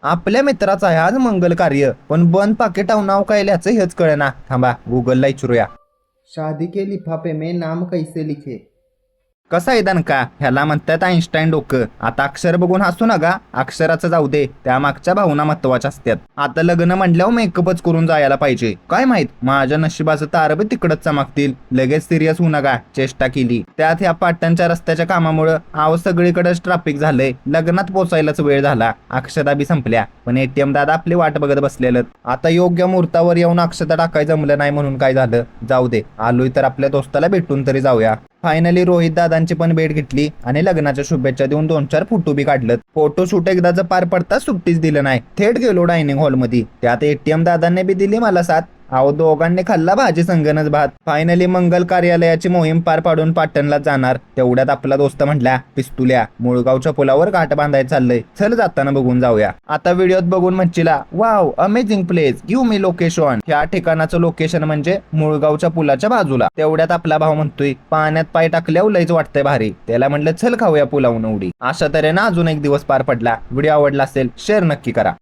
आपल्या मित्राचा आहे आज मंगल कार्य, पण बंद पाकिट नाव काय लिहायचं हेच कळेना. थांबा गुगलला विचारूया. शादी के लिफाफे में नाम कैसे लिखे. कसा आहे दणका, ह्याला म्हणतात आईन्स्टाईन डोकं. आता अक्षर बघून हसू नका, अक्षराचं जाऊ दे, त्या मागच्या भावना महत्वाच्या असतात. आता लग्न म्हणल्यावर मेकअपच करून जायला पाहिजे. काय माहित माझ्या नशिबाचं तारं बी तिकडच चमकतील. लगेच सिरियस होऊ नका, चेष्टा केली. त्यात ह्या पाटणच्या रस्त्याच्या कामामुळे सगळीकडेच ट्रॅफिक झालंय. लग्नात पोचायलाच वेळ झाला. अक्षता बी संपल्या, पण एटीएम दादा आपली वाट बघत बसलेलं. आता योग्य मुहूर्तावर येऊन अक्षता टाकाय जमलं नाही म्हणून काय झालं, जाऊ दे, आलोय तर आपल्या दोस्ताला भेटून तरी जाऊया. फायनली रोहित दादांची पण भेट घेतली आणि लग्नाच्या शुभेच्छा देऊन 2-4 फोटो बी काढलं. फोटोशूट एकदाच पार पडता सुट्टीच दिलं नाही. थेट गेलो डायनिंग हॉल मध्ये. त्यात एटीएम दादांनी बी दिली मला साथ. अहो दोघांनी खाल्ला भाजी संगणच भात. फायनली मंगल कार्यालयाची मोहीम पार पाडून पाटणला जाणार. तेवढ्यात आपला दोस्त म्हटल्या, पिस्तुल्या मुळगावच्या पुलावर घाट बांधायला चाललंय, चल जाताना बघून जाऊया. आता व्हिडिओत बघून म्हणशीला wow amazing place, give me location. ह्या ठिकाणाचं लोकेशन म्हणजे मुळगावच्या पुलाच्या बाजूला. तेवढ्यात आपला भाऊ म्हणतोय, पाण्यात पाय टाकल्यावर लयच वाटतंय भारी. त्याला म्हटलं चल खाऊया पुलावून उडी. अशा तऱ्हेनं अजून एक दिवस पार पडला. व्हिडिओ आवडला असेल शेअर नक्की करा.